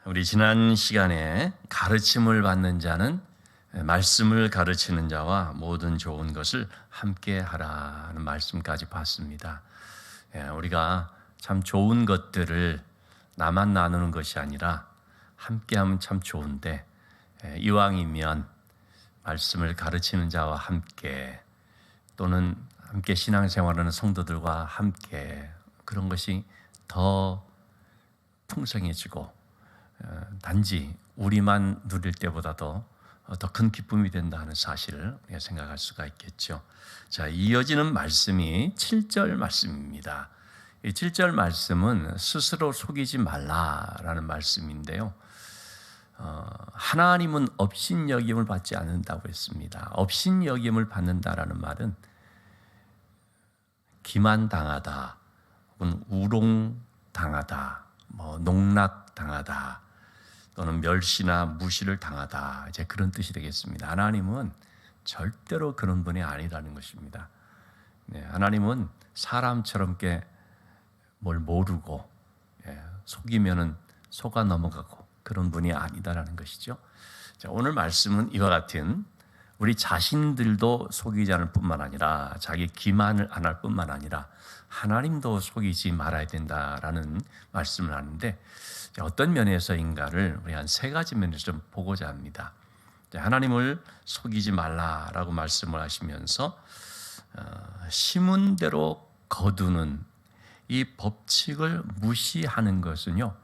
우리 지난 시간에 가르침을 받는 자는 말씀을 가르치는 자와 모든 좋은 것을 함께 하라는 말씀까지 봤습니다. 우리가 참 좋은 것들을 나만 나누는 것이 아니라 함께 하면 참 좋은데, 이왕이면 말씀을 가르치는 자와 함께, 또는 함께 신앙생활하는 성도들과 함께, 그런 것이 더 풍성해지고 단지 우리만 누릴 때보다도 더 큰 기쁨이 된다는 사실을 우리가 생각할 수가 있겠죠. 자, 이어지는 말씀이 7절 말씀입니다. 이 7절 말씀은 스스로 속이지 말라라는 말씀인데요. 하나님은 업신여김을 받지 않는다고 했습니다. 업신여김을 받는다라는 말은 기만당하다, 혹은 우롱당하다, 농락당하다, 또는 멸시나 무시를 당하다, 이제 그런 뜻이 되겠습니다. 하나님은 절대로 그런 분이 아니라는 것입니다. 하나님은 사람처럼 뭘 모르고 속이면은 속아 넘어가고 그런 분이 아니다라는 것이죠. 자, 오늘 말씀은 이와 같은 우리 자신들도 속이지 않을 뿐만 아니라 자기 기만을 안 할 뿐만 아니라 하나님도 속이지 말아야 된다라는 말씀을 하는데, 어떤 면에서인가를 우리 한 세 가지 면에서 좀 보고자 합니다. 하나님을 속이지 말라라고 말씀을 하시면서 심은 대로 거두는 이 법칙을 무시하는 것은요,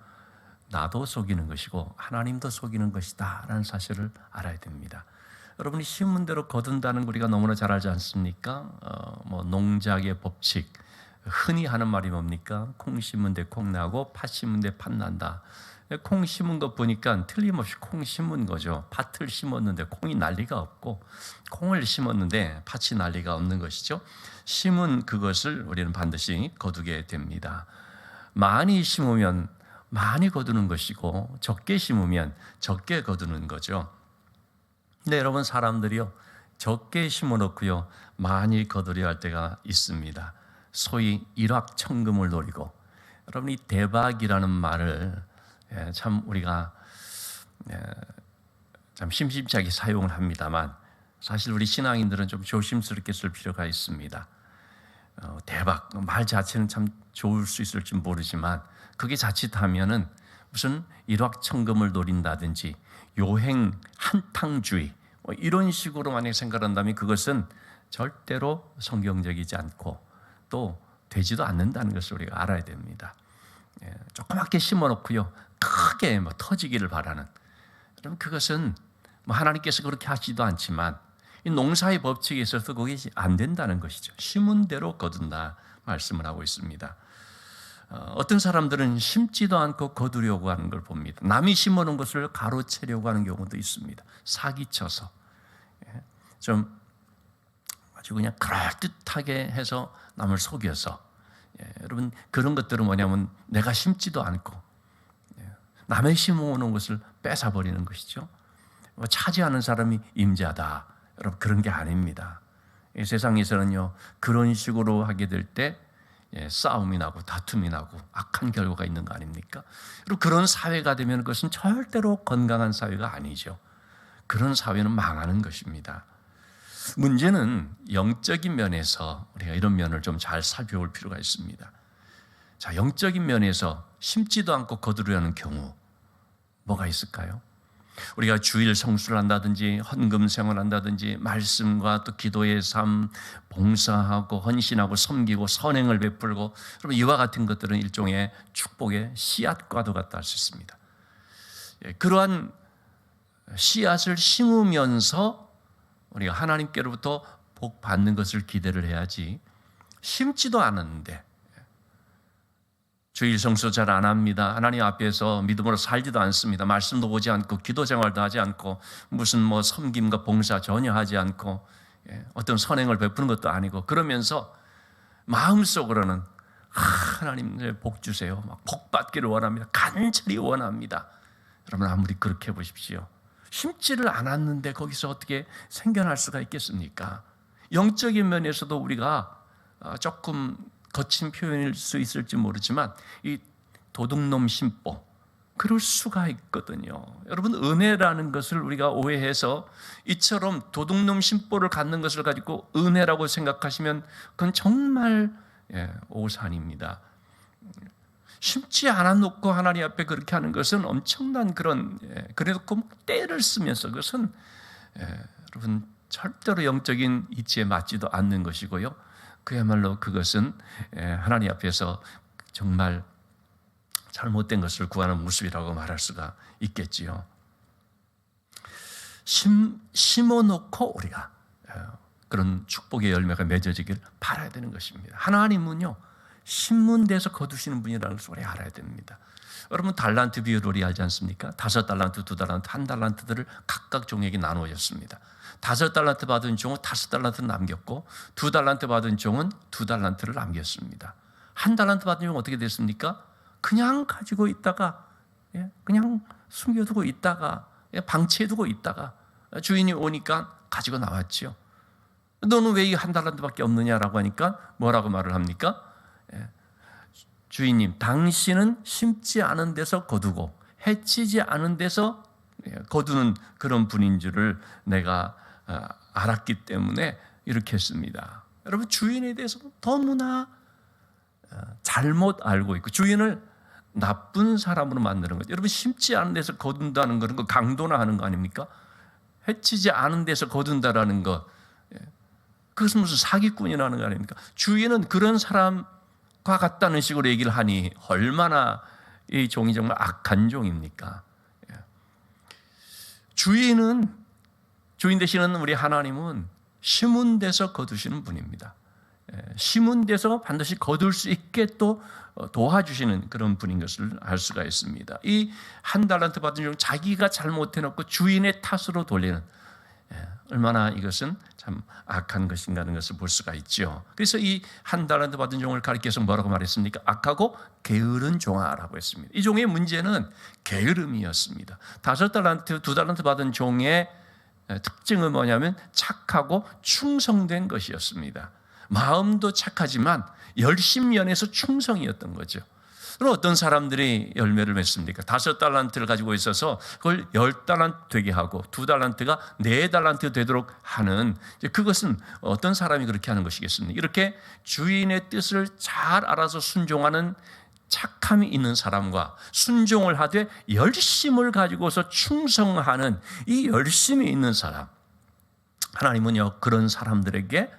나도 속이는 것이고 하나님도 속이는 것이다 라는 사실을 알아야 됩니다. 여러분이 심은 대로 거둔다는 거 우리가 너무나 잘 알지 않습니까? 농작의 법칙, 흔히 하는 말이 뭡니까? 콩 심은 데 콩 나고 팥 심은 데 팥 난다. 콩 심은 거 보니까 틀림없이 콩 심은 거죠. 팥을 심었는데 콩이 날 리가 없고, 콩을 심었는데 팥이 날 리가 없는 것이죠. 심은 그것을 우리는 반드시 거두게 됩니다. 많이 심으면 많이 거두는 것이고, 적게 심으면 적게 거두는 거죠. 근데 여러분, 사람들이요, 적게 심어놓고요 많이 거두려 할 때가 있습니다. 소위 일확천금을 노리고, 여러분, 이 대박이라는 말을 참 우리가 참 심심찮게 사용을 합니다만, 사실 우리 신앙인들은 좀 조심스럽게 쓸 필요가 있습니다. 대박, 말 자체는 참 좋을 수 있을지 모르지만, 그게 자칫하면은 무슨 일확천금을 노린다든지 요행 한탕주의 이런 식으로 만약 생각한다면 그것은 절대로 성경적이지 않고 또 되지도 않는다는 것을 우리가 알아야 됩니다. 조그맣게 심어놓고요 크게 터지기를 바라는, 그럼 그것은 하나님께서 그렇게 하시지도 않지만 이 농사의 법칙에 있어서 그게 안 된다는 것이죠. 심은 대로 거둔다 말씀을 하고 있습니다. 어떤 사람들은 심지도 않고 거두려고 하는 걸 봅니다. 남이 심어놓은 것을 가로채려고 하는 경우도 있습니다. 사기쳐서 좀 아주 그냥 그럴듯하게 해서 남을 속여서, 여러분, 그런 것들은 뭐냐면 내가 심지도 않고 남의 심어놓은 것을 뺏어버리는 것이죠. 차지하는 사람이 임자다, 여러분, 그런 게 아닙니다. 세상에서는요 그런 식으로 하게 될 때 싸움이 나고 다툼이 나고 악한 결과가 있는 거 아닙니까? 그리고 그런 사회가 되면 그것은 절대로 건강한 사회가 아니죠. 그런 사회는 망하는 것입니다. 문제는 영적인 면에서 우리가 이런 면을 좀 잘 살펴볼 필요가 있습니다. 자, 영적인 면에서 심지도 않고 거두려는 경우 뭐가 있을까요? 우리가 주일 성수를 한다든지 헌금 생활을 한다든지 말씀과 또 기도의 삶, 봉사하고 헌신하고 섬기고 선행을 베풀고, 그러면 이와 같은 것들은 일종의 축복의 씨앗과도 같다 할 수 있습니다. 그러한 씨앗을 심으면서 우리가 하나님께로부터 복 받는 것을 기대를 해야지, 심지도 않았는데 주일 성수 잘 안 합니다. 하나님 앞에서 믿음으로 살지도 않습니다. 말씀도 보지 않고 기도 생활도 하지 않고 무슨 섬김과 봉사 전혀 하지 않고 어떤 선행을 베푸는 것도 아니고, 그러면서 마음속으로는 하나님 복 주세요, 복 받기를 원합니다, 간절히 원합니다. 여러분, 아무리 그렇게 해보십시오. 심지를 않았는데 거기서 어떻게 생겨날 수가 있겠습니까? 영적인 면에서도 우리가 조금 거친 표현일 수 있을지 모르지만 이 도둑놈 심보, 그럴 수가 있거든요. 여러분, 은혜라는 것을 우리가 오해해서 이처럼 도둑놈 심보를 갖는 것을 가지고 은혜라고 생각하시면 그건 정말 오산입니다. 심지 않아놓고 하나님 앞에 그렇게 하는 것은 엄청난 그런, 그래놓고 때를 쓰면서 그것은 여러분 절대로 영적인 이치에 맞지도 않는 것이고요. 그야말로 그것은 하나님 앞에서 정말 잘못된 것을 구하는 모습이라고 말할 수가 있겠지요. 심어놓고 우리가 그런 축복의 열매가 맺어지길 바라야 되는 것입니다. 하나님은요, 심문 데서 거두시는 분이라는 것을 우리 알아야 됩니다. 여러분, 달란트 비율을 우리 알지 않습니까? 5달란트, 2달란트, 1달란트들을 각각 종에게 나누어졌습니다. 5달란트 받은 종은 5달란트를 남겼고 2달란트 받은 종은 2달란트를 남겼습니다. 1달란트 받은 종은 어떻게 됐습니까? 그냥 가지고 있다가, 그냥 숨겨두고 있다가, 방치해두고 있다가 주인이 오니까 가지고 나왔죠. 너는 왜 이 1달란트밖에 없느냐라고 하니까 뭐라고 말을 합니까? 주인님, 당신은 심지 않은 데서 거두고 해치지 않은 데서 거두는 그런 분인 줄을 내가 알았기 때문에 이렇게 했습니다. 여러분, 주인에 대해서 너무나 잘못 알고 있고 주인을 나쁜 사람으로 만드는 거죠. 여러분, 심지 않은 데서 거둔다는 것은 그 강도나 하는 거 아닙니까? 해치지 않은 데서 거둔다라는 것, 그것은 무슨 사기꾼이라는 거 아닙니까? 주인은 그런 사람과 같다는 식으로 얘기를 하니 얼마나 이 종이 정말 악한 종입니까? 주인 되시는 우리 하나님은 심은 데서 거두시는 분입니다. 심은 데서 반드시 거둘 수 있게 또 도와주시는 그런 분인 것을 알 수가 있습니다. 이 1달란트 받은 종, 자기가 잘못해놓고 주인의 탓으로 돌리는, 얼마나 이것은 참 악한 것인가 하는 것을 볼 수가 있죠. 그래서 이 1달란트 받은 종을 가리켜서 뭐라고 말했습니까? 악하고 게으른 종아라고 했습니다. 이 종의 문제는 게으름이었습니다. 5달란트, 2달란트 받은 종의 특징은 뭐냐면 착하고 충성된 것이었습니다. 마음도 착하지만 열심면에서 충성이었던 거죠. 그럼 어떤 사람들이 열매를 맺습니까? 5달란트를 가지고 있어서 그걸 10달란트 되게 하고 2달란트가 4달란트 되도록 하는, 그것은 어떤 사람이 그렇게 하는 것이겠습니까? 이렇게 주인의 뜻을 잘 알아서 순종하는 착함이 있는 사람과 순종을 하되 열심을 가지고서 충성하는 이 열심이 있는 사람, 하나님은요 그런 사람들에게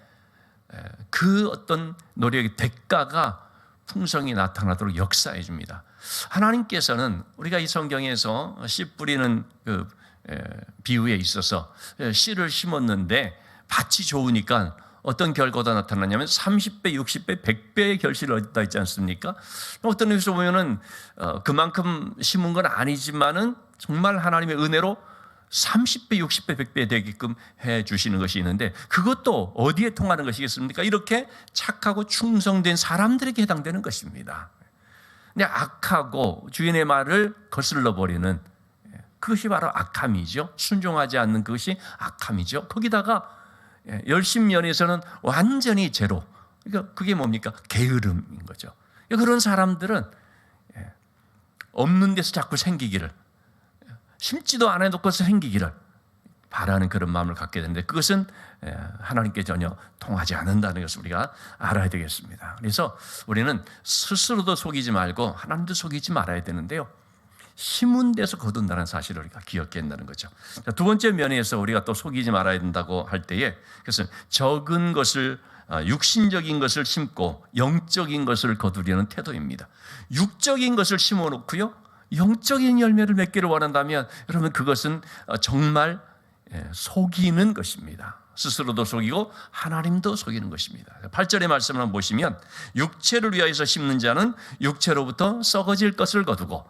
그 어떤 노력의 대가가 풍성히 나타나도록 역사해 줍니다. 하나님께서는 우리가 이 성경에서 씨 뿌리는 그 비유에 있어서 씨를 심었는데 밭이 좋으니까 어떤 결과가 나타나냐면 30배, 60배, 100배의 결실을 얻다 있지 않습니까? 어떤 의미에서 보면은 그만큼 심은 건 아니지만은 정말 하나님의 은혜로 30배, 60배, 100배 되게끔 해 주시는 것이 있는데, 그것도 어디에 통하는 것이겠습니까? 이렇게 착하고 충성된 사람들에게 해당되는 것입니다. 근데 악하고 주인의 말을 거슬러 버리는, 그것이 바로 악함이죠. 순종하지 않는 그것이 악함이죠. 거기다가 열심면에서는 완전히 제로. 그러니까 그게 뭡니까? 게으름인 거죠. 그런 사람들은 없는 데서 자꾸 생기기를, 심지도 안 해놓고서 생기기를 바라는 그런 마음을 갖게 되는데, 그것은 하나님께 전혀 통하지 않는다는 것을 우리가 알아야 되겠습니다. 그래서 우리는 스스로도 속이지 말고 하나님도 속이지 말아야 되는데요, 심은 데서 거둔다는 사실을 우리가 기억해야 한다는 거죠. 자, 두 번째 면에서 우리가 또 속이지 말아야 된다고 할 때에, 그것은 적은 것을, 육신적인 것을 심고 영적인 것을 거두려는 태도입니다. 육적인 것을 심어놓고요 영적인 열매를 맺기를 원한다면 여러분, 그것은 정말 속이는 것입니다. 스스로도 속이고 하나님도 속이는 것입니다. 8절의 말씀을 한번 보시면, 육체를 위하여서 심는 자는 육체로부터 썩어질 것을 거두고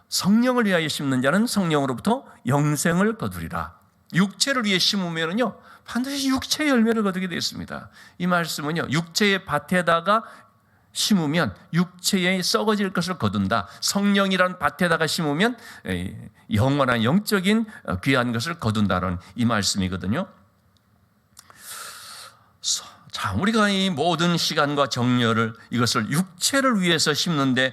성령을 위하여 심는 자는 성령으로부터 영생을 거두리라. 육체를 위해 심으면요 반드시 육체의 열매를 거두게 되어 있습니다. 이 말씀은요, 육체의 밭에다가 심으면 육체에 썩어질 것을 거둔다. 성령이란 밭에다가 심으면 영원한 영적인 귀한 것을 거둔다는 이 말씀이거든요. 자, 우리가 이 모든 시간과 정열을 이것을 육체를 위해서 심는데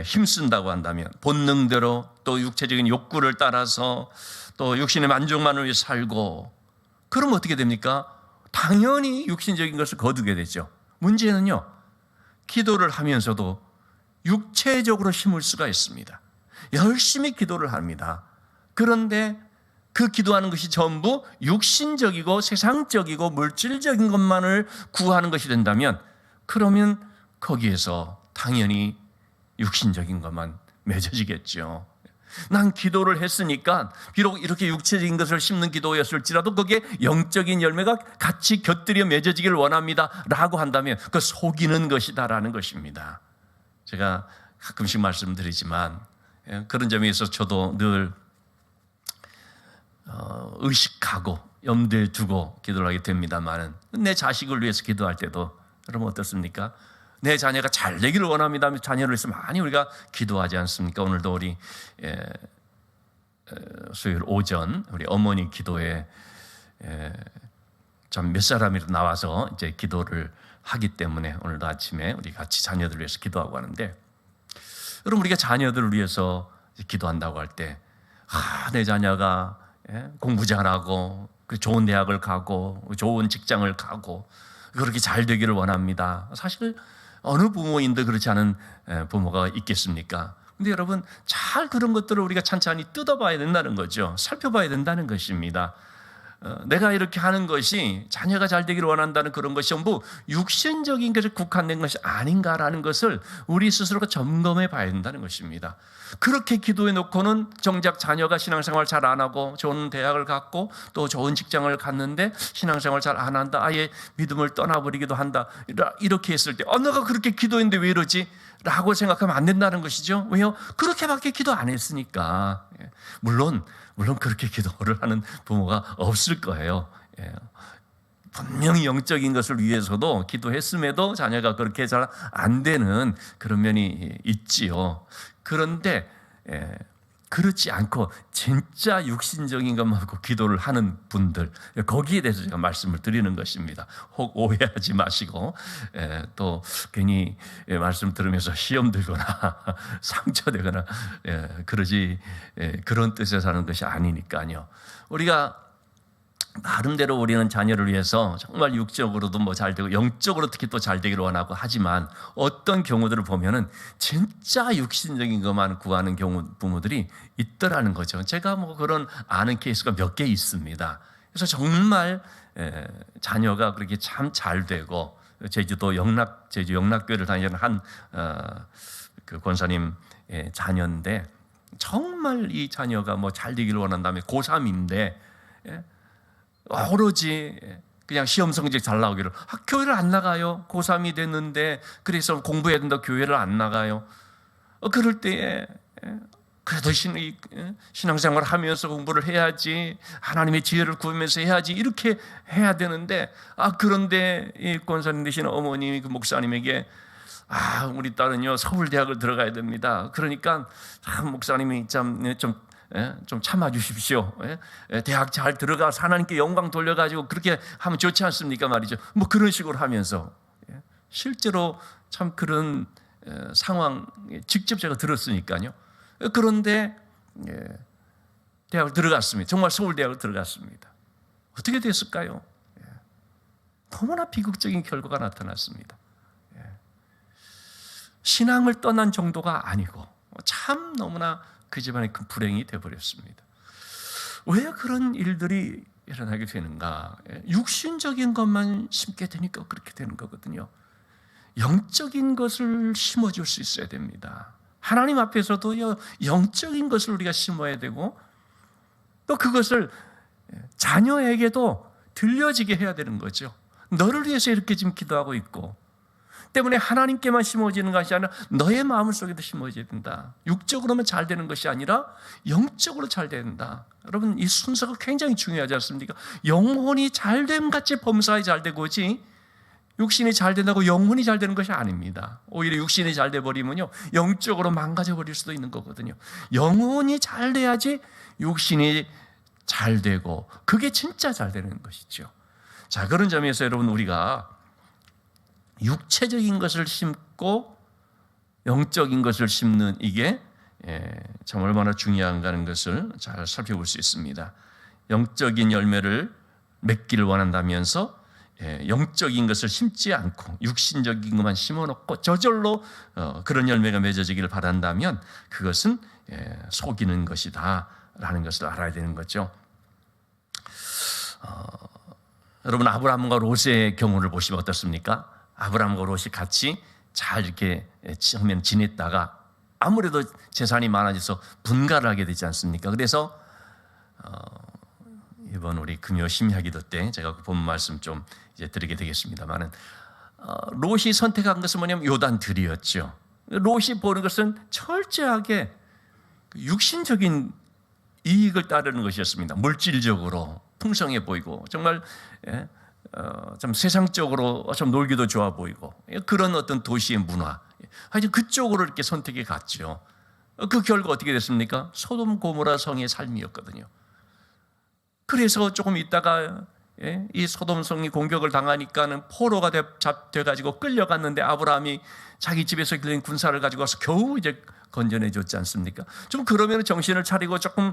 힘쓴다고 한다면, 본능대로 또 육체적인 욕구를 따라서 또 육신의 만족만을 위해 살고, 그럼 어떻게 됩니까? 당연히 육신적인 것을 거두게 되죠. 문제는요, 기도를 하면서도 육체적으로 심을 수가 있습니다. 열심히 기도를 합니다. 그런데 그 기도하는 것이 전부 육신적이고 세상적이고 물질적인 것만을 구하는 것이 된다면, 그러면 거기에서 당연히 육신적인 것만 맺어지겠죠. 난 기도를 했으니까 비록 이렇게 육체적인 것을 심는 기도였을지라도 거기에 영적인 열매가 같이 곁들여 맺어지길 원합니다 라고 한다면 그 속이는 것이다라는 것입니다. 제가 가끔씩 말씀드리지만 그런 점에 있어서 저도 늘 의식하고 염두에 두고 기도를 하게 됩니다만, 내 자식을 위해서 기도할 때도 여러분 어떻습니까? 내 자녀가 잘 되기를 원합니다. 자녀를 위해서 많이 우리가 기도하지 않습니까? 오늘도 우리 수요일 오전 우리 어머니 기도에 참 몇 사람이 나와서 이제 기도를 하기 때문에 오늘도 아침에 우리 같이 자녀들을 위해서 기도하고 하는데, 여러분 우리가 자녀들을 위해서 기도한다고 할 때 내 자녀가 공부 잘하고 좋은 대학을 가고 좋은 직장을 가고 그렇게 잘 되기를 원합니다. 사실 어느 부모인도 그렇지 않은 부모가 있겠습니까? 근데 여러분 잘 그런 것들을 우리가 찬찬히 뜯어봐야 된다는 거죠. 살펴봐야 된다는 것입니다. 내가 이렇게 하는 것이 자녀가 잘 되기를 원한다는 그런 것이 전부 육신적인 것에 국한된 것이 아닌가라는 것을 우리 스스로가 점검해 봐야 된다는 것입니다. 그렇게 기도해 놓고는 정작 자녀가 신앙생활 잘 안 하고 좋은 대학을 갔고 또 좋은 직장을 갔는데 신앙생활 잘 안 한다, 아예 믿음을 떠나버리기도 한다, 이렇게 했을 때 너가 그렇게 기도했는데 왜 이러지? 라고 생각하면 안 된다는 것이죠. 왜요? 그렇게밖에 기도 안 했으니까. 물론 그렇게 기도를 하는 부모가 없을 거예요. 분명히 영적인 것을 위해서도 기도했음에도 자녀가 그렇게 잘 안 되는 그런 면이 있지요. 그런데 그렇지 않고 진짜 육신적인 것만 갖고 기도를 하는 분들, 거기에 대해서 제가 말씀을 드리는 것입니다. 혹 오해하지 마시고 또 괜히 말씀 들으면서 시험 들거나 상처되거나 그러지, 그런 뜻에서 하는 것이 아니니까요. 우리가 나름대로 우리는 자녀를 위해서 정말 육적으로도 뭐 잘 되고 영적으로 특히 또 잘 되기를 원하고 하지만, 어떤 경우들을 보면은 진짜 육신적인 것만 구하는 경우 부모들이 있더라는 거죠. 제가 뭐 그런 아는 케이스가 몇 개 있습니다. 그래서 정말 자녀가 그렇게 참 잘 되고, 제주 영락교회를 다니는 한 그 권사님 자녀인데, 정말 이 자녀가 뭐 잘 되기를 원한다면 고3인데 오로지 그냥 시험 성적 잘 나오기를, 교회를 안 나가요. 고3이 됐는데 그래서 공부해야 된다 교회를 안 나가요. 그럴 때에 그래도 신앙생활을 하면서 공부를 해야지, 하나님의 지혜를 구하면서 해야지, 이렇게 해야 되는데, 그런데 이 권사님 되시는 어머님이 그 목사님에게 우리 딸은요 서울대학을 들어가야 됩니다. 그러니까 목사님이 좀 참아주십시오. 대학 잘 들어가서 하나님께 영광 돌려가지고 그렇게 하면 좋지 않습니까 말이죠. 뭐 그런 식으로 하면서 실제로 참 그런 상황 직접 제가 들었으니까요. 그런데 대학을 들어갔습니다. 정말 서울대학을 들어갔습니다. 어떻게 됐을까요? 너무나 비극적인 결과가 나타났습니다. 신앙을 떠난 정도가 아니고 참 너무나 그 집안에 큰 불행이 되어버렸습니다. 왜 그런 일들이 일어나게 되는가? 육신적인 것만 심게 되니까 그렇게 되는 거거든요. 영적인 것을 심어줄 수 있어야 됩니다. 하나님 앞에서도 영적인 것을 우리가 심어야 되고, 또 그것을 자녀에게도 들려지게 해야 되는 거죠. 너를 위해서 이렇게 지금 기도하고 있고, 때문에 하나님께만 심어지는 것이 아니라 너의 마음 속에도 심어져야 된다. 육적으로만 잘 되는 것이 아니라 영적으로 잘 된다. 여러분 이 순서가 굉장히 중요하지 않습니까? 영혼이 잘됨 같이 범사에 잘 되고지, 육신이 잘 된다고 영혼이 잘 되는 것이 아닙니다. 오히려 육신이 잘 돼버리면요 영적으로 망가져 버릴 수도 있는 거거든요. 영혼이 잘 돼야지 육신이 잘 되고, 그게 진짜 잘 되는 것이죠. 자, 그런 점에서 여러분 우리가 육체적인 것을 심고 영적인 것을 심는 이게 참 얼마나 중요한가 하는 것을 잘 살펴볼 수 있습니다. 영적인 열매를 맺기를 원한다면서 영적인 것을 심지 않고 육신적인 것만 심어놓고 저절로 그런 열매가 맺어지기를 바란다면 그것은 속이는 것이다 라는 것을 알아야 되는 거죠. 여러분, 아브라함과 롯의 경우를 보시면 어떻습니까? 아브라함과 롯이 같이 잘 이렇게 처음에는 지냈다가 아무래도 재산이 많아져서 분가를 하게 되지 않습니까? 그래서 이번 우리 금요 심야기도 때 제가 본 말씀 좀 이제 드리게 되겠습니다만은 롯이 선택한 것은 뭐냐면 요단들이었죠. 롯이 보는 것은 철저하게 육신적인 이익을 따르는 것이었습니다. 물질적으로 풍성해 보이고 정말 좀 세상적으로 좀 놀기도 좋아 보이고 그런 어떤 도시의 문화, 하여튼 그쪽으로 이렇게 선택해 갔죠. 그 결과 어떻게 됐습니까? 소돔 고모라 성의 삶이었거든요. 그래서 조금 있다가 이 소돔 성이 공격을 당하니까는 포로가 돼가지고 끌려갔는데 아브라함이 자기 집에서 길린 군사를 가지고 와서 겨우 이제 건져내 줬지 않습니까? 좀 그러면 정신을 차리고 조금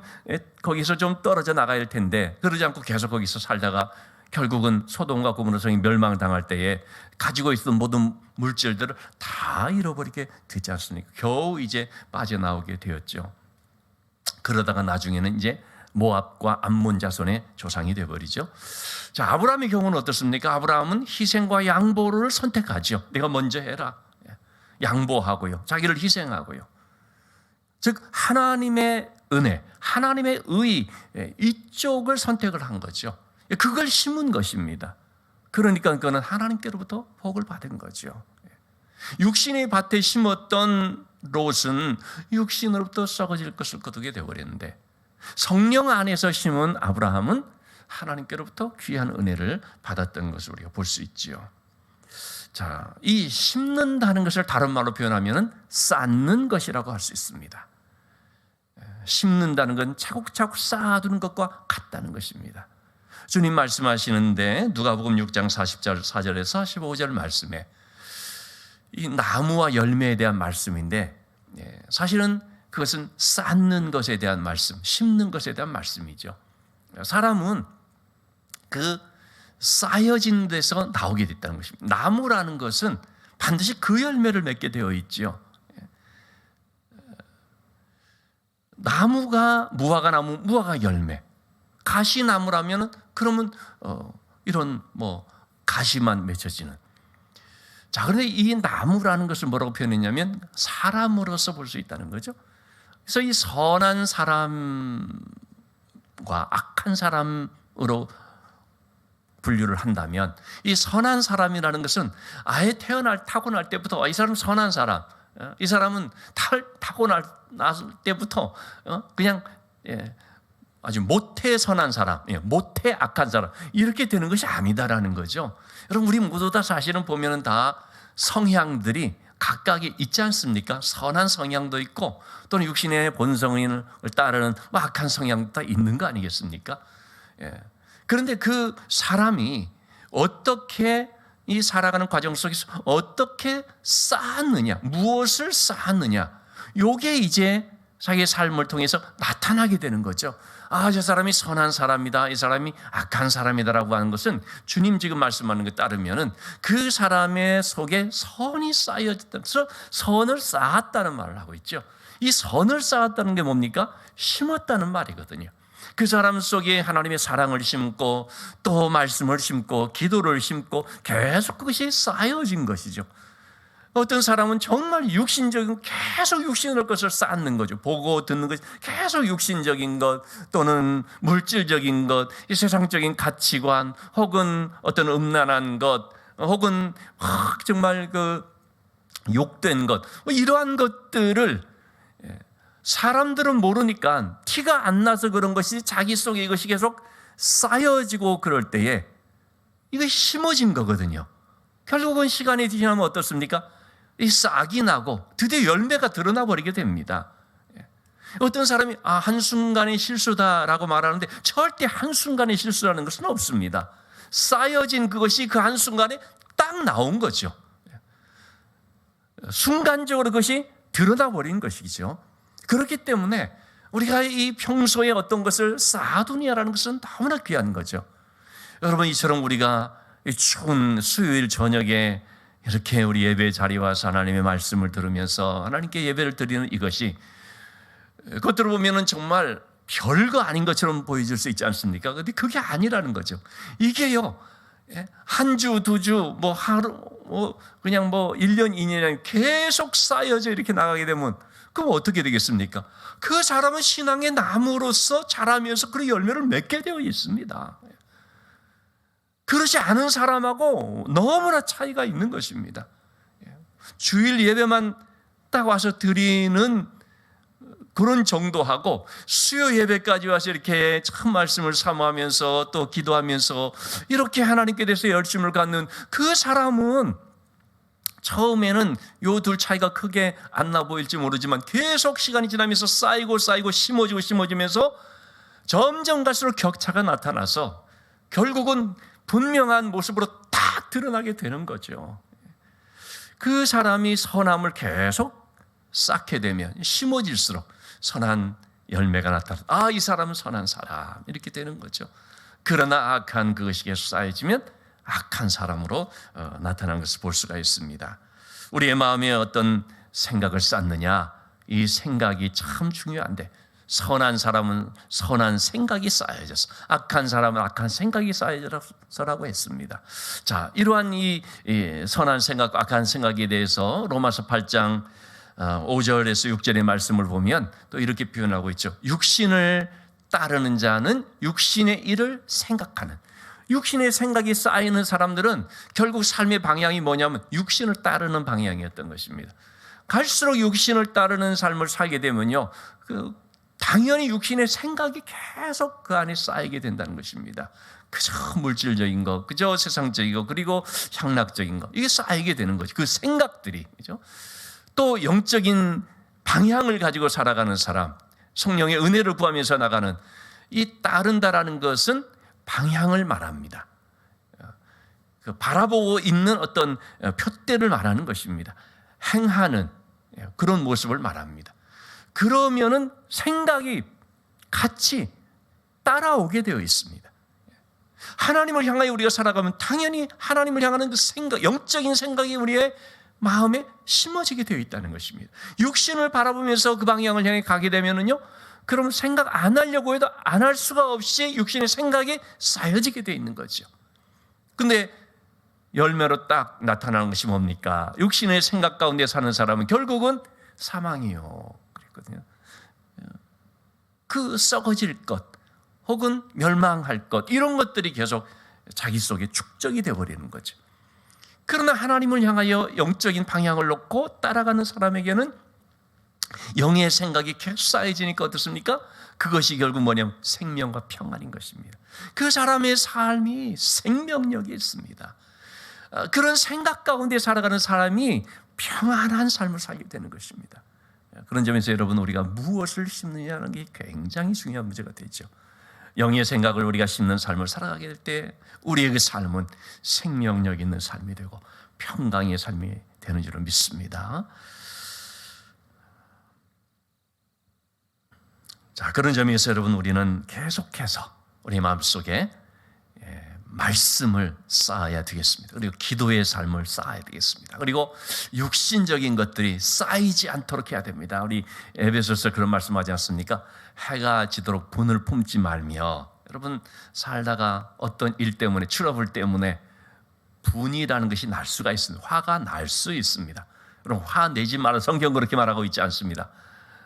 거기서 좀 떨어져 나가야 할 텐데 그러지 않고 계속 거기서 살다가 결국은 소돔과 고모라 성이 멸망당할 때에 가지고 있던 모든 물질들을 다 잃어버리게 되지 않습니까? 겨우 이제 빠져나오게 되었죠. 그러다가 나중에는 이제 모압과 암몬 자손의 조상이 되어버리죠. 자, 아브라함의 경우는 어떻습니까? 아브라함은 희생과 양보를 선택하죠. 내가 먼저 해라. 양보하고요. 자기를 희생하고요. 즉 하나님의 은혜, 하나님의 의 이쪽을 선택을 한 거죠. 그걸 심은 것입니다. 그러니까 그는 하나님께로부터 복을 받은 거죠. 육신의 밭에 심었던 롯은 육신으로부터 썩어질 것을 거두게 되어버렸는데 성령 안에서 심은 아브라함은 하나님께로부터 귀한 은혜를 받았던 것을 우리가 볼 수 있지요. 자, 이 심는다는 것을 다른 말로 표현하면 쌓는 것이라고 할 수 있습니다. 심는다는 건 차곡차곡 쌓아두는 것과 같다는 것입니다. 주님 말씀하시는데 누가복음 6장 44절에서 45절 말씀에 이 나무와 열매에 대한 말씀인데 사실은 그것은 쌓는 것에 대한 말씀, 심는 것에 대한 말씀이죠. 사람은 그 쌓여진 데서 나오게 됐다는 것입니다. 나무라는 것은 반드시 그 열매를 맺게 되어 있죠. 나무가 무화과 나무, 무화과 열매. 가시나무라면 그러면 이런 뭐 가시만 맺혀지는. 자, 그런데 이 나무라는 것을 뭐라고 표현했냐면 사람으로서 볼 수 있다는 거죠. 그래서 이 선한 사람과 악한 사람으로 분류를 한다면 이 선한 사람이라는 것은 아예 타고날 때부터 이 사람은 선한 사람, 이 사람은 타고날 때부터 그냥 아주 모태 선한 사람, 모태 악한 사람 이렇게 되는 것이 아니다라는 거죠. 여러분, 우리 모두 다 사실은 보면은 다 성향들이 각각이 있지 않습니까? 선한 성향도 있고 또는 육신의 본성을 따르는 악한 성향도 다 있는 거 아니겠습니까? 그런데 그 사람이 어떻게 이 살아가는 과정 속에서 어떻게 쌓았느냐, 무엇을 쌓았느냐, 이게 이제 자기의 삶을 통해서 나타나게 되는 거죠. 아, 저 사람이 선한 사람이다, 이 사람이 악한 사람이다라고 하는 것은 주님 지금 말씀하는 것에 따르면은 그 사람의 속에 선이 쌓여졌다서 선을 쌓았다는 말을 하고 있죠. 이 선을 쌓았다는 게 뭡니까? 심었다는 말이거든요. 그 사람 속에 하나님의 사랑을 심고 또 말씀을 심고 기도를 심고 계속 그것이 쌓여진 것이죠. 어떤 사람은 정말 육신적인 계속 육신의 것을 쌓는 거죠. 보고 듣는 것 계속 육신적인 것 또는 물질적인 것, 이 세상적인 가치관 혹은 어떤 음란한 것 혹은 정말 그 욕된 것 이러한 것들을 사람들은 모르니까 티가 안 나서 그런 것이 자기 속에 이것이 계속 쌓여지고 그럴 때에 이거 심어진 거거든요. 결국은 시간이 지나면 어떻습니까? 이 싹이 나고 드디어 열매가 드러나 버리게 됩니다. 어떤 사람이 한순간의 실수다라고 말하는데 절대 한순간의 실수라는 것은 없습니다. 쌓여진 그것이 그 한순간에 딱 나온 거죠. 순간적으로 그것이 드러나 버린 것이죠. 그렇기 때문에 우리가 이 평소에 어떤 것을 쌓아두냐라는 것은 너무나 귀한 거죠. 여러분, 이처럼 우리가 이 추운 수요일 저녁에 이렇게 우리 예배 자리에 와서 하나님의 말씀을 들으면서 하나님께 예배를 드리는 이것이 겉으로 보면은 정말 별거 아닌 것처럼 보여질 수 있지 않습니까? 근데 그게 아니라는 거죠. 이게요, 한 주, 두 주, 뭐 하루, 그냥 뭐 1년, 2년 계속 쌓여져 이렇게 나가게 되면 그럼 어떻게 되겠습니까? 그 사람은 신앙의 나무로서 자라면서 그 열매를 맺게 되어 있습니다. 그렇지 않은 사람하고 너무나 차이가 있는 것입니다. 주일 예배만 딱 와서 드리는 그런 정도하고 수요 예배까지 와서 이렇게 참 말씀을 사모하면서 또 기도하면서 이렇게 하나님께 대해서 열심을 갖는 그 사람은 처음에는 요 둘 차이가 크게 안 나 보일지 모르지만 계속 시간이 지나면서 쌓이고 심어지면서 점점 갈수록 격차가 나타나서 결국은 분명한 모습으로 딱 드러나게 되는 거죠. 그 사람이 선함을 계속 쌓게 되면 심어질수록 선한 열매가 나타나, 이 사람은 선한 사람, 이렇게 되는 거죠. 그러나 악한 그것이 계속 쌓여지면 악한 사람으로 나타나는 것을 볼 수가 있습니다. 우리의 마음에 어떤 생각을 쌓느냐, 이 생각이 참 중요한데, 선한 사람은 선한 생각이 쌓여져서, 악한 사람은 악한 생각이 쌓여져서라고 했습니다. 자, 이러한 이 선한 생각, 악한 생각에 대해서 로마서 8장 5절에서 6절의 말씀을 보면 또 이렇게 표현하고 있죠. 육신을 따르는 자는 육신의 일을 생각하는, 육신의 생각이 쌓이는 사람들은 결국 삶의 방향이 뭐냐면 육신을 따르는 방향이었던 것입니다. 갈수록 육신을 따르는 삶을 살게 되면요, 당연히 육신의 생각이 계속 그 안에 쌓이게 된다는 것입니다. 그저 물질적인 것, 그저 세상적인 것, 그리고 향락적인 것, 이게 쌓이게 되는 거죠. 그 생각들이, 그죠? 또 영적인 방향을 가지고 살아가는 사람, 성령의 은혜를 구하면서 나가는, 이 따른다라는 것은 방향을 말합니다. 바라보고 있는 어떤 표대를 말하는 것입니다. 행하는 그런 모습을 말합니다. 그러면은 생각이 같이 따라오게 되어 있습니다. 하나님을 향하여 우리가 살아가면 당연히 하나님을 향하는 그 생각, 영적인 생각이 우리의 마음에 심어지게 되어 있다는 것입니다. 육신을 바라보면서 그 방향을 향해 가게 되면은요, 그럼 생각 안 하려고 해도 안 할 수가 없이 육신의 생각이 쌓여지게 되어 있는 거죠. 근데 열매로 딱 나타나는 것이 뭡니까? 육신의 생각 가운데 사는 사람은 결국은 사망이요. 그랬거든요. 그 썩어질 것, 혹은 멸망할 것, 이런 것들이 계속 자기 속에 축적이 되어버리는 거죠. 그러나 하나님을 향하여 영적인 방향을 놓고 따라가는 사람에게는 영의 생각이 계속 쌓여지니까 어떻습니까? 그것이 결국 뭐냐면 생명과 평안인 것입니다. 그 사람의 삶이 생명력이 있습니다. 그런 생각 가운데 살아가는 사람이 평안한 삶을 살게 되는 것입니다. 그런 점에서 여러분, 우리가 무엇을 심느냐는 게 굉장히 중요한 문제가 되죠. 영의 생각을 우리가 심는 삶을 살아가게 될 때 우리의 그 삶은 생명력 있는 삶이 되고 평강의 삶이 되는 줄로 믿습니다. 자, 그런 점에서 여러분, 우리는 계속해서 우리 마음속에 말씀을 쌓아야 되겠습니다. 그리고 기도의 삶을 쌓아야 되겠습니다. 그리고 육신적인 것들이 쌓이지 않도록 해야 됩니다. 우리 에베소서 그런 말씀하지 않습니까? 해가 지도록 분을 품지 말며. 여러분, 살다가 어떤 일 때문에, 트러블 때문에 분이라는 것이 날 수가 있습니다. 화가 날 수 있습니다. 여러분, 화 내지 말라, 성경 그렇게 말하고 있지 않습니다.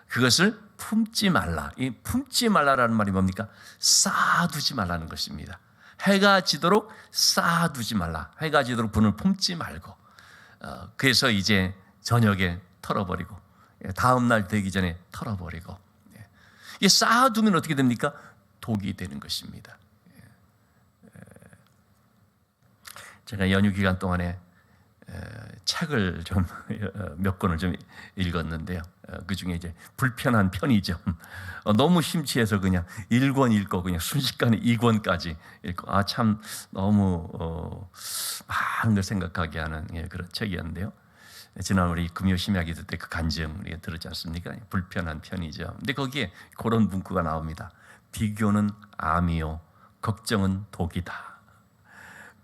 그것을 품지 말라. 이 품지 말라라는 말이 뭡니까? 쌓아두지 말라는 것입니다. 해가 지도록 쌓아두지 말라. 해가 지도록 분을 품지 말고, 그래서 이제 저녁에 털어버리고, 다음 날 되기 전에 털어버리고, 이 쌓아두면 어떻게 됩니까? 독이 되는 것입니다. 제가 연휴 기간 동안에 책을 좀 몇 권을 좀 읽었는데요. 그 중에 이제 불편한 편의점, 너무 심취해서 그냥 1권 읽고 그냥 순식간에 2권까지 읽고, 참 너무 많은 걸 생각하게 하는 그런 책이었는데요. 지난 우리 금요 심야 기도 때 그 간증 우리가 들었지 않습니까? 불편한 편이죠. 근데 거기에 그런 문구가 나옵니다. 비교는 암이요, 걱정은 독이다.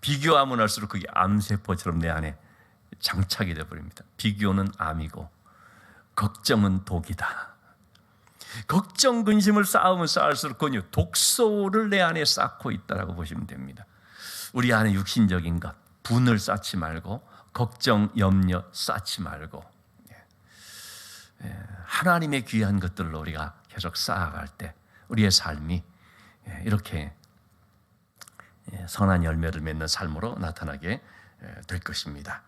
비교하면 할수록 그게 암세포처럼 내 안에 장착이 되어버립니다. 비교는 암이고 걱정은 독이다. 걱정 근심을 쌓으면 쌓을수록 그건 독소를 내 안에 쌓고 있다라고 보시면 됩니다. 우리 안에 육신적인 것, 분을 쌓지 말고 걱정, 염려 쌓지 말고 하나님의 귀한 것들로 우리가 계속 쌓아갈 때 우리의 삶이 이렇게 선한 열매를 맺는 삶으로 나타나게 될 것입니다.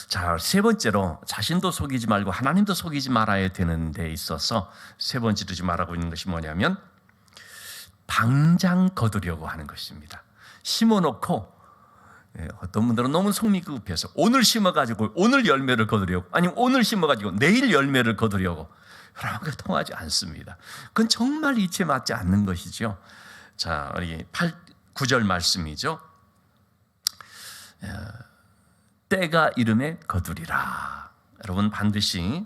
자, 세 번째로 자신도 속이지 말고 하나님도 속이지 말아야 되는 데 있어서 세 번째로 지금 말하고 있는 것이 뭐냐면 당장 거두려고 하는 것입니다. 심어놓고 어떤 분들은 너무 속미급해서 오늘 심어가지고 오늘 열매를 거두려고, 아니면 오늘 심어가지고 내일 열매를 거두려고, 그런 거 통하지 않습니다. 그건 정말 이치에 맞지 않는 것이죠. 자, 우리 9절 말씀이죠. 때가 이름에 거두리라. 여러분, 반드시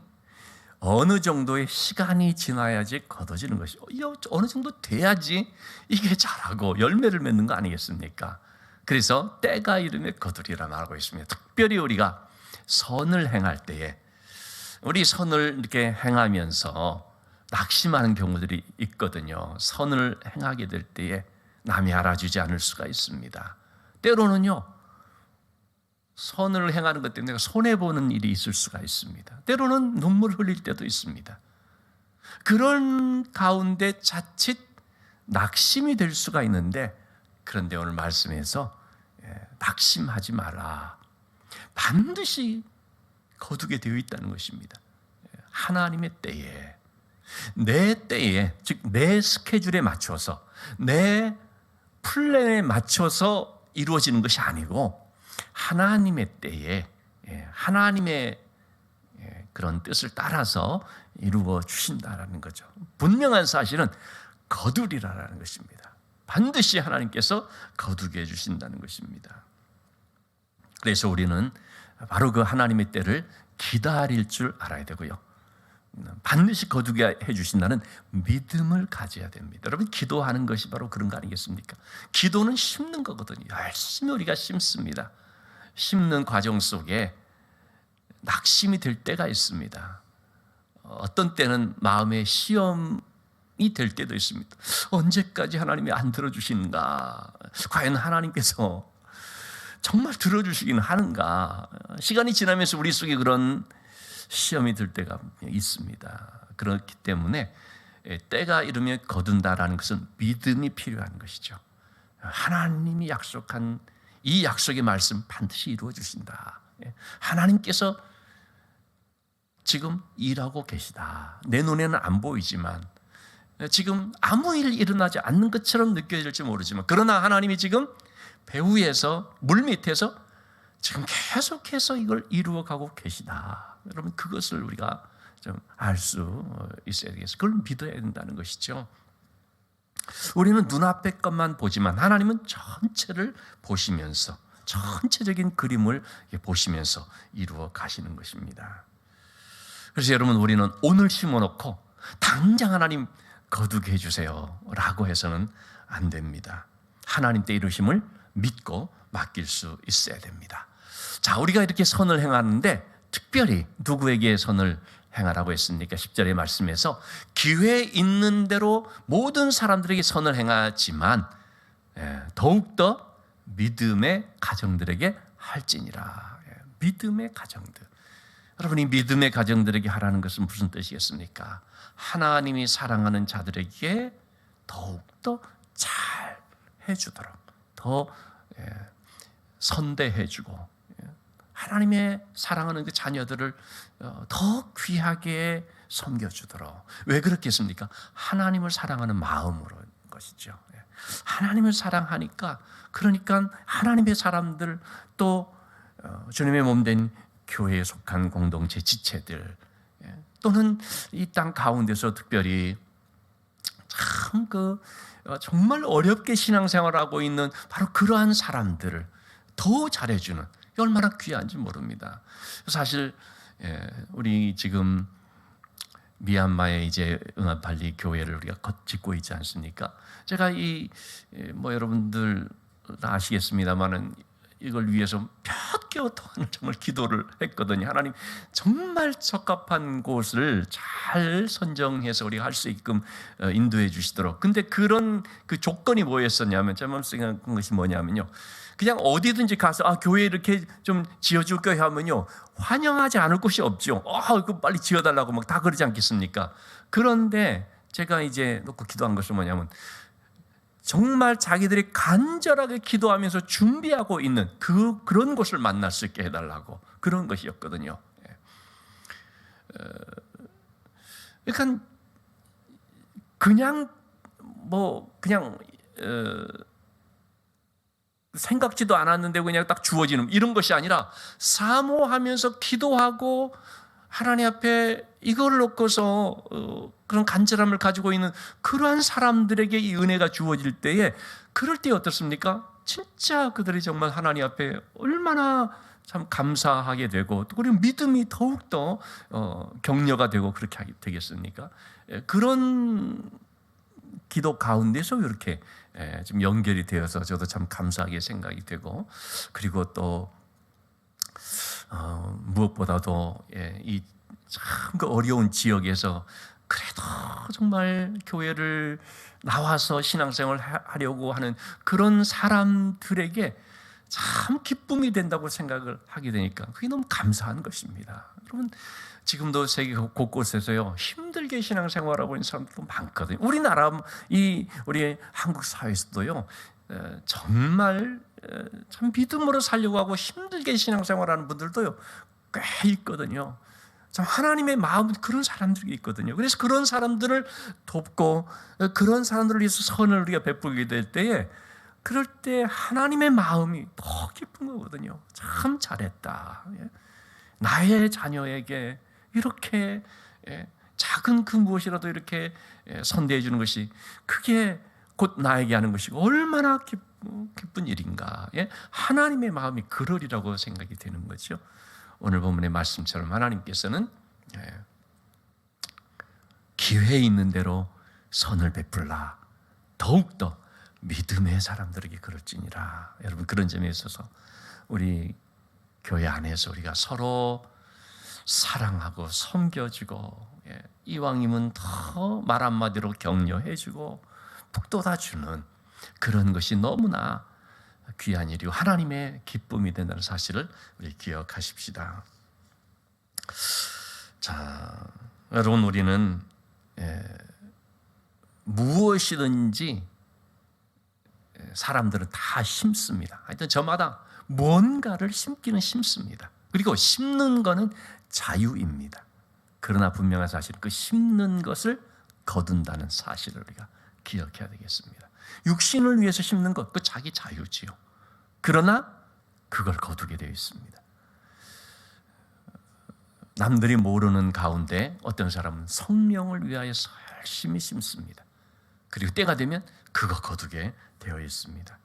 어느 정도의 시간이 지나야지 거둬지는 것이죠. 어느 정도 돼야지 이게 자라고 열매를 맺는 거 아니겠습니까? 그래서 때가 이름에 거두리라 말하고 있습니다. 특별히 우리가 선을 행할 때에, 우리 선을 이렇게 행하면서 낙심하는 경우들이 있거든요. 선을 행하게 될 때에 남이 알아주지 않을 수가 있습니다. 때로는요, 선을 행하는 것 때문에 내가 손해보는 일이 있을 수가 있습니다. 때로는 눈물 흘릴 때도 있습니다. 그런 가운데 자칫 낙심이 될 수가 있는데, 그런데 오늘 말씀에서 낙심하지 마라. 반드시 거두게 되어 있다는 것입니다. 하나님의 때에, 내 때에, 즉 내 스케줄에 맞춰서, 내 플랜에 맞춰서 이루어지는 것이 아니고 하나님의 때에 하나님의 그런 뜻을 따라서 이루어 주신다라는 거죠. 분명한 사실은 거두리라라는 것입니다. 반드시 하나님께서 거두게 해주신다는 것입니다. 그래서 우리는 바로 그 하나님의 때를 기다릴 줄 알아야 되고요, 반드시 거두게 해주신다는 믿음을 가져야 됩니다. 여러분, 기도하는 것이 바로 그런 거 아니겠습니까? 기도는 심는 거거든요. 열심히 우리가 심습니다. 심는 과정 속에 낙심이 될 때가 있습니다. 어떤 때는 마음의 시험이 될 때도 있습니다. 언제까지 하나님이 안 들어주시는가? 과연 하나님께서 정말 들어주시긴 하는가? 시간이 지나면서 우리 속에 그런 시험이 들 때가 있습니다. 그렇기 때문에 때가 이르면 거둔다라는 것은 믿음이 필요한 것이죠. 하나님이 약속한 이 약속의 말씀 반드시 이루어 주신다. 하나님께서 지금 일하고 계시다. 내 눈에는 안 보이지만, 지금 아무 일 일어나지 않는 것처럼 느껴질지 모르지만, 그러나 하나님이 지금 배후에서, 물 밑에서 지금 계속해서 이걸 이루어가고 계시다. 여러분, 그것을 우리가 좀 알 수 있어야 되겠어요. 그걸 믿어야 된다는 것이죠. 우리는 눈앞의 것만 보지만 하나님은 전체를 보시면서, 전체적인 그림을 보시면서 이루어 가시는 것입니다. 그래서 여러분, 우리는 오늘 심어놓고 당장 하나님 거두게 해주세요 라고 해서는 안 됩니다. 하나님 때 이루심을 믿고 맡길 수 있어야 됩니다. 자, 우리가 이렇게 선을 행하는데 특별히 누구에게 선을 행하라고 했습니까? 10절의 말씀에서 기회 있는 대로 모든 사람들에게 선을 행하지만 더욱더 믿음의 가정들에게 할지니라. 믿음의 가정들. 여러분, 이 믿음의 가정들에게 하라는 것은 무슨 뜻이겠습니까? 하나님이 사랑하는 자들에게 더욱더 잘 해주도록, 더 선대해주고, 하나님의 사랑하는 그 자녀들을 더 귀하게 섬겨주도록. 왜 그렇겠습니까? 하나님을 사랑하는 마음으로 것이죠. 하나님을 사랑하니까, 그러니까 하나님의 사람들, 또 주님의 몸된 교회에 속한 공동체 지체들, 또는 이 땅 가운데서 특별히 참 정말 어렵게 신앙생활하고 있는 바로 그러한 사람들을 더 잘해주는, 얼마나 귀한지 모릅니다. 사실 우리 지금 미얀마에 이제 응답할리 교회를 우리가 짓고 있지 않습니까? 제가 여러분들 다 아시겠습니다만은 이걸 위해서 몇 개월 동안 정말 기도를 했거든요. 하나님, 정말 적합한 곳을 잘 선정해서 우리가 할 수 있게끔 인도해 주시도록. 근데 그런 그 조건이 뭐였었냐면, 제 마음속에 생각한 것이 뭐냐면요, 그냥 어디든지 가서 교회 이렇게 좀 지어줄 거야 하면요, 환영하지 않을 곳이 없죠. 그 빨리 지어달라고 막 다 그러지 않겠습니까? 그런데 제가 이제 놓고 기도한 것은 뭐냐면, 정말 자기들이 간절하게 기도하면서 준비하고 있는 그런 곳을 만날 수 있게 해달라고, 그런 것이었거든요. 그러니까 그냥 생각지도 않았는데 그냥 딱 주어지는 이런 것이 아니라, 사모하면서 기도하고 하나님 앞에 이걸 놓고서 그런 간절함을 가지고 있는 그러한 사람들에게 이 은혜가 주어질 때에, 그럴 때 어떻습니까? 진짜 그들이 정말 하나님 앞에 얼마나 참 감사하게 되고, 그리고 믿음이 더욱더 격려가 되고 그렇게 하게 되겠습니까? 그런 기도 가운데서 이렇게 좀 연결이 되어서 저도 참 감사하게 생각이 되고, 그리고 또 무엇보다도 이 참 그 어려운 지역에서 그래도 정말 교회를 나와서 신앙생활을 하려고 하는 그런 사람들에게 참 기쁨이 된다고 생각을 하게 되니까 그게 너무 감사한 것입니다. 여러분, 지금도 세계 곳곳에서요 힘들게 신앙생활하고 있는 사람들도 많거든요. 우리나라 우리 한국 사회에서도요 정말 참 믿음으로 살려고 하고 힘들게 신앙생활하는 분들도요 꽤 있거든요. 참 하나님의 마음은 그런 사람들이 있거든요. 그래서 그런 사람들을 돕고 그런 사람들을 위해서 선을 우리가 베풀게 될 때에, 그럴 때 하나님의 마음이 더 기쁜 거거든요. 참 잘했다. 나의 자녀에게 이렇게 작은 그 무엇이라도 이렇게 선대해 주는 것이, 그게 곧 나에게 하는 것이고 얼마나 기쁜 일인가. 하나님의 마음이 그러리라고 생각이 되는 거죠. 오늘 본문의 말씀처럼 하나님께서는 기회 있는 대로 선을 베풀라, 더욱더 믿음의 사람들에게 그럴지니라. 여러분, 그런 점에 있어서 우리 교회 안에서 우리가 서로 사랑하고 섬겨주고, 이왕이면 더 말 한마디로 격려해주고 북돋아주는 그런 것이 너무나 귀한 일이고 하나님의 기쁨이 된다는 사실을 우리 기억하십시다. 자, 여러분, 우리는 무엇이든지 사람들은 다 심습니다. 하여튼 저마다 뭔가를 심기는 심습니다. 그리고 심는 거는 자유입니다. 그러나 분명한 사실은 그 심는 것을 거둔다는 사실을 우리가 기억해야 되겠습니다. 육신을 위해서 심는 것, 그 자기 자유지요. 그러나 그걸 거두게 되어 있습니다. 남들이 모르는 가운데 어떤 사람은 성령을 위하여서 열심히 심습니다. 그리고 때가 되면 그거 거두게 되어 있습니다.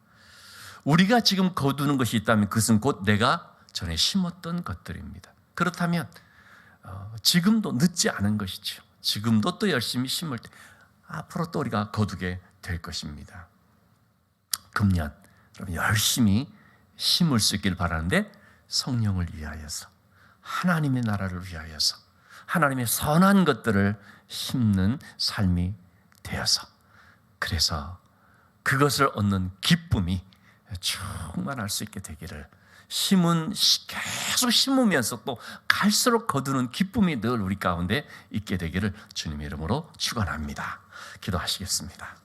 우리가 지금 거두는 것이 있다면 그것은 곧 내가 전에 심었던 것들입니다. 그렇다면 지금도 늦지 않은 것이죠. 지금도 또 열심히 심을 때 앞으로 또 우리가 거두게 될 것입니다. 금년 여러분 열심히 심을 수 있길 바라는데, 성령을 위하여서, 하나님의 나라를 위하여서, 하나님의 선한 것들을 심는 삶이 되어서, 그래서 그것을 얻는 기쁨이 충만할 수 있게 되기를, 계속 심으면서 또 갈수록 거두는 기쁨이 늘 우리 가운데 있게 되기를 주님의 이름으로 축원합니다. 기도하시겠습니다.